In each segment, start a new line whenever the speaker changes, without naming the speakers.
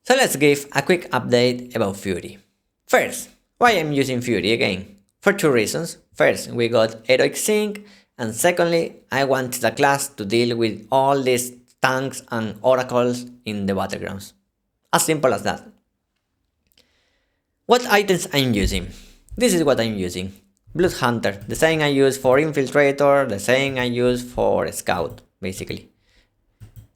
So let's give a quick update about Fury. First, why I'm using Fury again? For two reasons. First, we got Heroic Sync, and secondly, I want the class to deal with all these tanks and oracles in the battlegrounds. As simple as that. What items I'm using? This is what I'm using. Blood Hunter, the same I use for Infiltrator, the same I use for Scout, basically.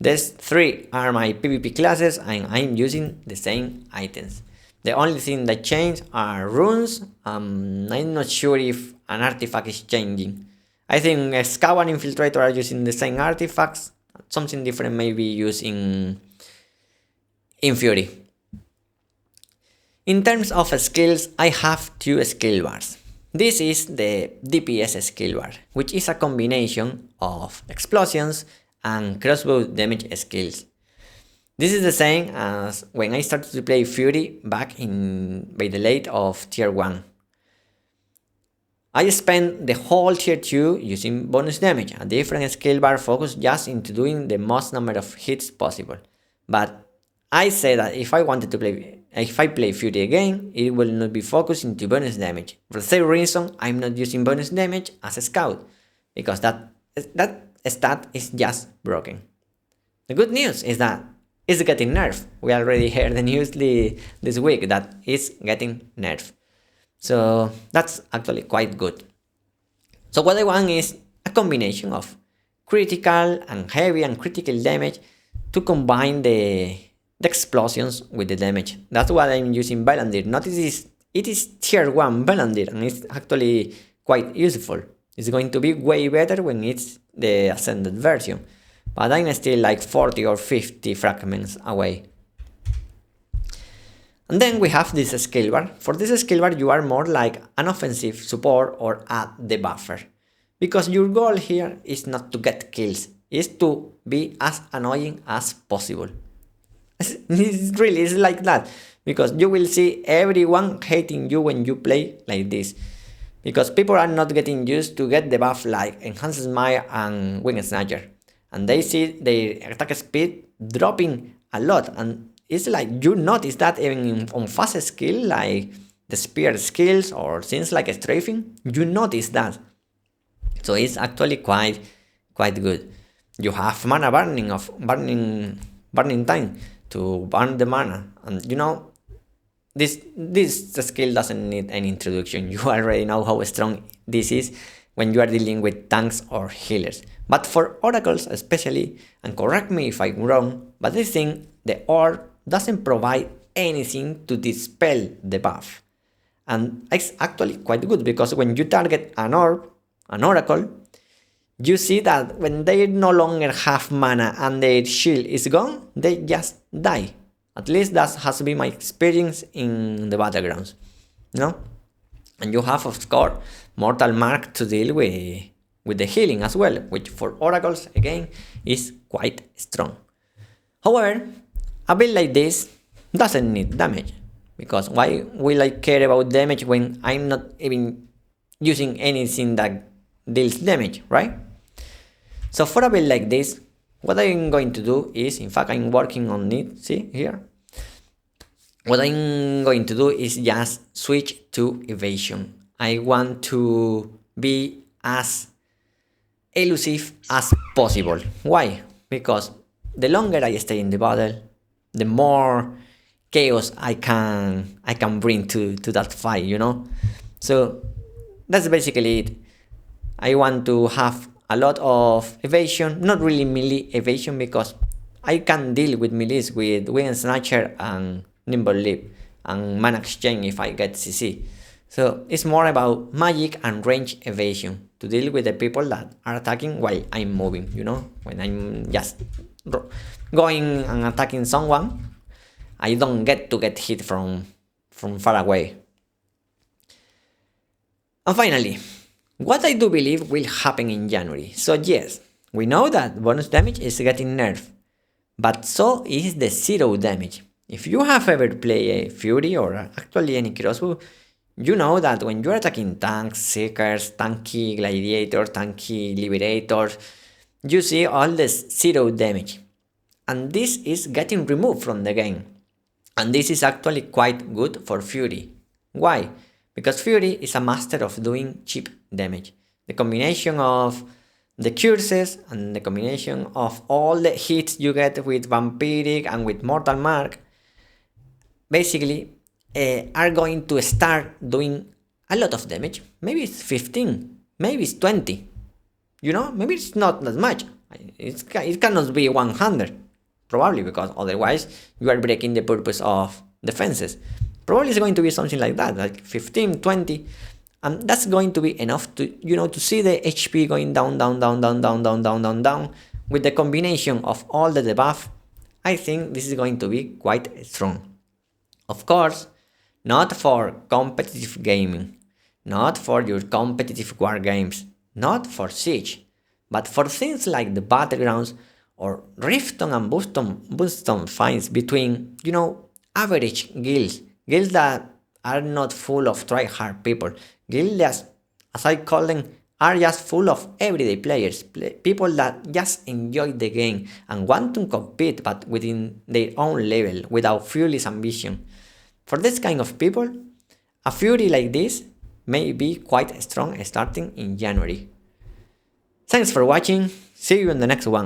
These three are my PvP classes and I'm using the same items. The only thing that change are runes. I'm not sure if an artifact is changing. I think Scout and Infiltrator are using the same artifacts. Something different may be used in Fury. In terms of skills, I have two skill bars. This is the DPS skill bar, which is a combination of explosions and crossbow damage skills. This is the same as when I started to play Fury back by the late of tier 1. I spent the whole tier 2 using bonus damage, a different skill bar focused just into doing the most number of hits possible. But I say that if I play Fury again, it will not be focused into bonus damage. For the same reason, I'm not using bonus damage as a scout, because that stat is just broken. The good news is that it's getting nerfed. We already heard the news this week that it's getting nerfed. So that's actually quite good. So what I want is a combination of critical and heavy and critical damage to combine the explosions with the damage. That's what I'm using Valandir. Notice it is tier 1 Valandir and it's actually quite useful. It's going to be way better when it's the ascended version, but I'm still like 40 or 50 fragments away. And then we have this skill bar. For this skill bar you are more like an offensive support or a debuffer, because your goal here is not to get kills, is to be as annoying as possible. It's like that, because you will see everyone hating you when you play like this, because people are not getting used to get the buff like Enhanced Smite and Wing Snatcher, and they see their attack speed dropping a lot, and it's like you notice that even on fast skill like the spear skills or things like strafing, you notice that. So it's actually quite good. You have mana burning time to burn the mana, and you know this skill doesn't need any introduction. You already know how strong this is when you are dealing with tanks or healers. But for oracles especially, and correct me if I'm wrong, but I think the orb doesn't provide anything to dispel the buff, and it's actually quite good, because when you target an orb, an oracle, you see that when they no longer have mana and their shield is gone, they just die. At least that has been my experience in the battlegrounds, And you have, of course, Mortal Mark to deal with the healing as well, which for oracles, again, is quite strong. However, a build like this doesn't need damage, because why will I care about damage when I'm not even using anything that deals damage, right? So for a build like this, what I'm going to do is, in fact I'm working on it, see here? What I'm going to do is just switch to Evasion. I want to be as elusive as possible. Why? Because the longer I stay in the battle, the more chaos I can bring to that fight, So that's basically it. I want to have a lot of evasion, not really melee evasion, because I can deal with melees with Wing Snatcher and Nimble Leap and Mana Exchange if I get CC. So it's more about magic and range evasion to deal with the people that are attacking while I'm moving, When I'm just going and attacking someone, I don't get to get hit from far away. And finally, what I do believe will happen in January. So yes, we know that bonus damage is getting nerfed, but so is the zero damage. If you have ever played a Fury or actually any crossbow, you know that when you're attacking tanks, seekers, tanky gladiators, tanky liberators, you see all this zero damage. And this is getting removed from the game. And this is actually quite good for Fury. Why? Because Fury is a master of doing cheap damage. The combination of the curses and the combination of all the hits you get with Vampiric and with Mortal Mark basically are going to start doing a lot of damage. Maybe it's 15, maybe it's 20. Maybe it's not that much. It cannot be 100. Probably because otherwise you are breaking the purpose of defenses. Probably it's going to be something like that, like 15, 20. And that's going to be enough to see the HP going down, down, down, down, down, down, down, down, down. With the combination of all the debuff, I think this is going to be quite strong. Of course, not for competitive gaming, not for your competitive war games, not for Siege, but for things like the Battlegrounds or Rifton and Booston fights between, average guilds that are not full of try-hard people, guilds that, as I call them, are just full of everyday players, people that just enjoy the game and want to compete but within their own level, without fearless ambition. For this kind of people, a Fury like this may be quite strong starting in January. Thanks for watching, see you in the next one.